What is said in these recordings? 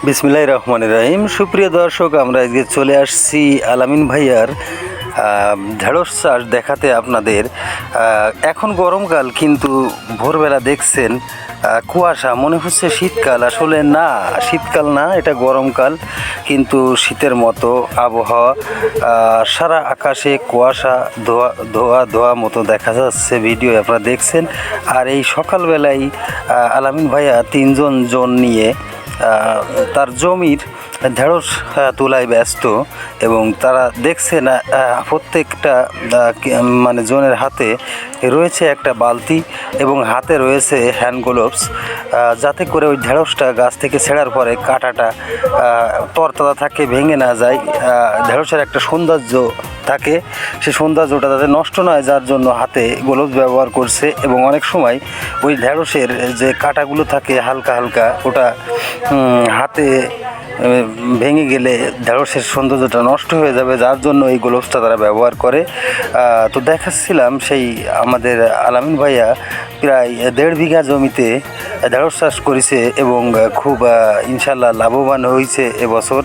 বিসমিল্লাহির রহমানির রহিম। সুপ্রিয় দর্শক, আমরা আজকে চলে আসছি আলামিন ভাইয়ার ঢেঁড়স চাষ দেখাতে আপনাদের। এখন গরমকাল, কিন্তু ভোরবেলা দেখছেন কুয়াশা, মনে হচ্ছে শীতকাল। আসলে না, শীতকাল না, এটা গরমকাল, কিন্তু শীতের মতো আবহাওয়া। সারা আকাশে কুয়াশা, ধোয়া ধোয়া ধোয়া মতো দেখা যাচ্ছে, ভিডিও আপনারা দেখছেন। আর এই সকালবেলায় আলামিন ভাইয়া তিনজন নিয়ে তার জমির ঢেঁড়স তোলায় ব্যস্ত, এবং তারা দেখছেন প্রত্যেকটা মানে জনের হাতে রয়েছে একটা বালতি এবং হাতে রয়েছে হ্যান্ড গ্লোভস, যাতে করে ওই ঢেঁড়সটা গাছ থেকে ছেঁড়ার পরে কাঁটাটা তরতাজা থাকে, ভেঙে না যায়। ঢেঁড়সের একটা সৌন্দর্য থাকে, সে সৌন্দর্যটা যাতে নষ্ট নয়, যার জন্য হাতে গ্লোভস ব্যবহার করছে। এবং অনেক সময় ওই ঢেঁড়সের যে কাঁটাগুলো থাকে হালকা হালকা, ওটা হাতে ভেঙে গেলে ঢেঁড়সের সৌন্দর্যটা নষ্ট হয়ে যাবে, যার জন্য এই গ্লোভসটা তারা ব্যবহার করে। তো দেখাচ্ছিলাম সেই আমাদের আলামিন ভাইয়া প্রায় 1.5 বিঘা জমিতে ঢেঁড়স চাষ করেছে, এবং খুব ইনশাল্লাহ লাভবান হয়েছে এবছর।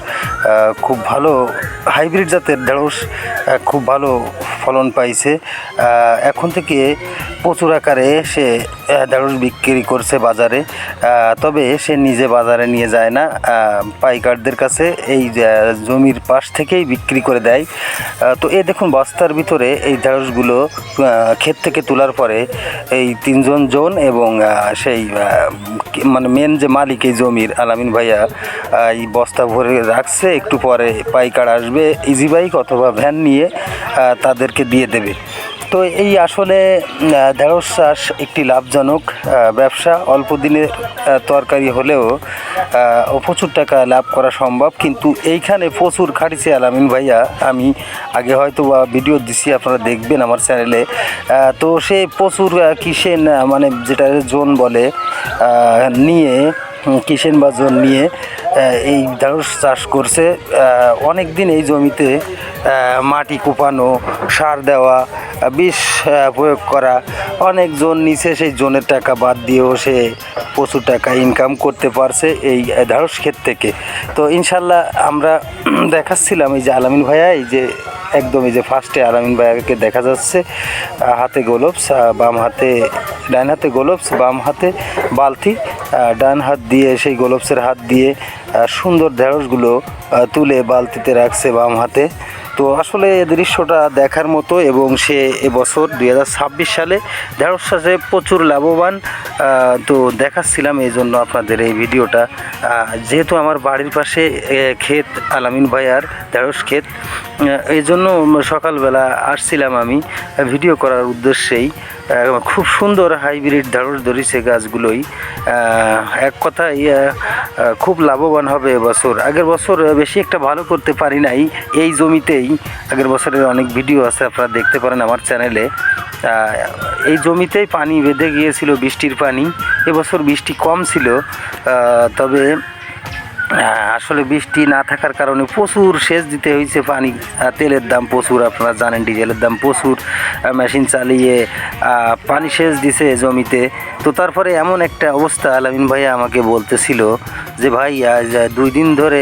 খুব ভালো হাইব্রিড জাতের ঢেঁড়স, খুব ভালো ফলন পাইছে। এখন থেকে প্রচুর আকারে সে ঢেঁড়স বিক্রি করছে বাজারে, তবে সে নিজে বাজারে নিয়ে যায় না, পাইকারদের কাছে এই জমির পাশ থেকেই বিক্রি করে দেয়। তো দেখুন বস্তার ভিতরে এই ঢেঁড়সগুলো ক্ষেত থেকে তোলার পরে এই জন এবং সেই মানে মেন যে মালিক এই জমির আলামিন ভাইয়া এই বস্তা ভরে রাখছে। একটু পরে পাইকার আসবে ইজি বাইক অথবা ভ্যান নিয়ে, তাদেরকে দিয়ে দেবে। তো এই আসলে ঢেঁড়স চাষ একটি লাভজনক ব্যবসা। অল্প দিনের তরকারি হলেও প্রচুর টাকা লাভ করা সম্ভব, কিন্তু এইখানে প্রচুর খাটিছে আলামিন ভাইয়া। আমি আগে হয়তো ভিডিও দিছি, আপনারা দেখবেন আমার চ্যানেলে। তো সে প্রচুর কিষেন, মানে যেটা জোন বলে, নিয়ে কিষেন বা জোন নিয়ে এই ঢেঁড়স চাষ করছে। অনেক দিন এই জমিতে মাটি কোপানো, সার দেওয়া, বিষ প্রয়োগ করা, অনেক জন নিচে সেই জোনের টাকা বাদ দিয়েও সে প্রচুর টাকা ইনকাম করতে পারছে এই ঢেঁড়স ক্ষেত থেকে। তো ইনশাল্লাহ আমরা দেখাচ্ছিলাম এই যে আলামিন ভাইয়া, এই যে একদম এই যে ফার্স্টে আলামিন ভাইয়াকে দেখা যাচ্ছে হাতে গ্লোভস, ডান হাতে গ্লোভস, বাম হাতে বালতি, ডান হাত দিয়ে সেই গ্লোভসের হাত দিয়ে সুন্দর ঢেঁড়সগুলো তুলে বালতিতে রাখছে বাম হাতে। তো আসলে এই দৃশ্যটা দেখার মতো, এবং সে এবছর 2026 সালে ঢেঁড়স চাষে প্রচুর লাভবান। তো দেখাচ্ছিলাম এই জন্য আপনাদের এই ভিডিওটা, যেহেতু আমার বাড়ির পাশে ক্ষেত আলামিন ভাইয়ার ঢেঁড়স ক্ষেত, এই জন্য সকালবেলা আসছিলাম আমি ভিডিও করার উদ্দেশ্যেই। খুব সুন্দর হাইব্রিড ঢেঁড়স ধরেছে গাছগুলোই। এক কথায় খুব লাভবান হবে এবছর। আগের বছর বেশি একটা ভালো করতে পারি নাই এই জমিতেই। আগের বছরের অনেক ভিডিও আছে, আপনারা দেখতে পারেন আমার চ্যানেলে। এই জমিতেই পানি বেঁধে গিয়েছিল, বৃষ্টির পানি। এবছর বৃষ্টি কম ছিল, তবে আসলে বৃষ্টি না থাকার কারণে প্রচুর সেচ দিতে হয়েছে পানি। তেলের দাম প্রচুর, আপনারা জানেন, ডিজেলের দাম প্রচুর। মেশিন চালিয়ে পানি সেচ দিছে জমিতে। তো তারপরে এমন একটা অবস্থা, আলামিন ভাইয়া আমাকে বলতেছিল যে ভাই 2 দিন ধরে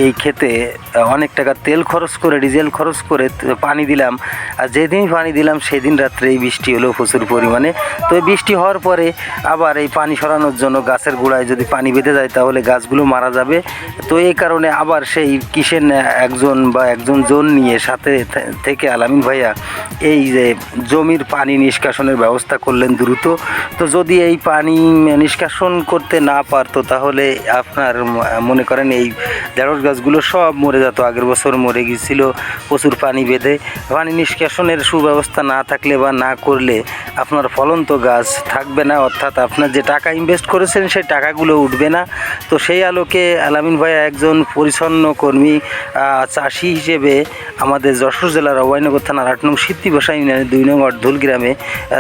এই ক্ষেতে অনেক টাকা তেল খরচ করে, ডিজেল খরচ করে পানি দিলাম, আর যেদিনই পানি দিলাম সেদিন রাত্রে এই বৃষ্টি হলো প্রচুর পরিমাণে। তো এই বৃষ্টি হওয়ার পরে আবার এই পানি সরানোর জন্য গাছের গোড়ায় যদি পানি বেঁধে যায় তাহলে গাছগুলো মারা যাবে। তো এই কারণে আবার সেই কিষেন একজন জন নিয়ে সাথে থেকে আলামিন ভাইয়া এই যে জমির পানি নিষ্কাশনের ব্যবস্থা করলেন দ্রুত। তো যদি এই পানি নিষ্কাশন করতে না পারতো তাহলে আপনার মনে করেন এই ঢেঁড়স গাছগুলো সব মরে যেত। আগের বছর মরে গিয়েছিল প্রচুর পানি বেঁধে। পানি নিষ্কাশনের সুব্যবস্থা না থাকলে বা না করলে আপনার ফলন্ত গাছ থাকবে না, অর্থাৎ আপনার যে টাকা ইনভেস্ট করেছেন সেই টাকাগুলো উঠবে না। তো সেই আলোকে আলামিন ভাইয়া একজন পরিচ্ছন্ন কর্মী চাষি হিসেবে আমাদের যশোর জেলার অভয়নগর থানার 8 নং সিদ্ধিবসা ইউনিয়নের 2 নং অর্ধুল গ্রামে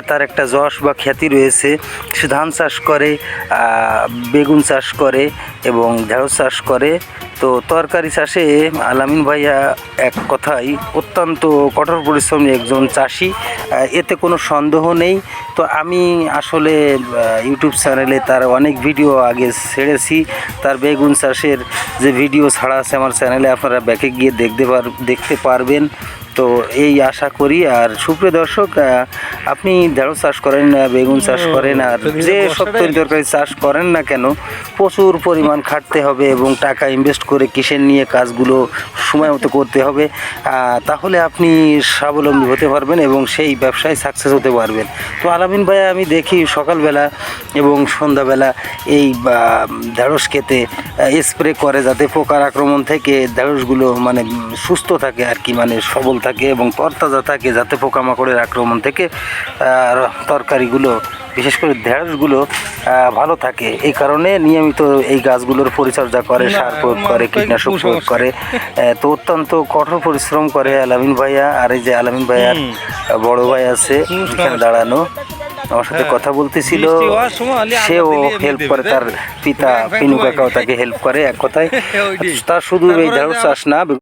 তার একটা যশ বা খ্যাতি রয়েছে। সে ধান চাষ করে, বেগুন চাষ করে এবং ঢেঁড়স চাষ করে। তো তরকারি চাষে আলামিন ভাইয়া এক কথায় অত্যন্ত কঠোর পরিশ্রমী একজন চাষি, এতে কোনো সন্দেহ নেই। তো আমি আসলে ইউটিউব চ্যানেলে তার অনেক ভিডিও আগে ছেড়েছি, তার বেগুন চাষের যে ভিডিও ছাড়া আছে আমার চ্যানেলে, আপনারা ব্যাকে গিয়ে দেখতে পারবেন। তো এই আশা করি। আর সুপ্রিয় দর্শক, আপনি ঢেঁড়স চাষ করেন, বেগুন চাষ করেন, আর যে সব তরকারি চাষ করেন না কেন, প্রচুর পরিমাণ খাটতে হবে এবং টাকা ইনভেস্ট করে কিসের নিয়ে কাজগুলো সময় মতো করতে হবে। তাহলে আপনি স্বাবলম্বী হতে পারবেন এবং সেই ব্যবসায় সাকসেস হতে পারবেন। তো আলামিন ভাই আমি দেখি সকালবেলা এবং সন্ধ্যাবেলা এই ঢেঁড়স খেতে স্প্রে করে, যাতে পোকার আক্রমণ থেকে ঢেঁড়সগুলো মানে সুস্থ থাকে আর কি, মানে সবল থাকে এবং তরতাজা থাকে, যাতে পোকামাকড়ের আক্রমণ থেকে তরকারিগুলো বিশেষ করে ঢেঁড়সগুলো ভালো থাকে। এই কারণে নিয়মিত এই গাছগুলোর পরিচর্যা করে, সার প্রয়োগ করে, কীটনাশক প্রয়োগ করে। তো অত্যন্ত কঠোর পরিশ্রম করে আলামিন ভাইয়া। আর এই যে আলামিন ভাইয়ার বড় ভাই আছে এখানে দাঁড়ানো, আমার সাথে কথা বলতেছিল, সেও হেল্প করে, তার পিতা পিনু কাকাও তাকে হেল্প করে। এক কথায় তার শুধু এই ঢেঁড়স চাষ না,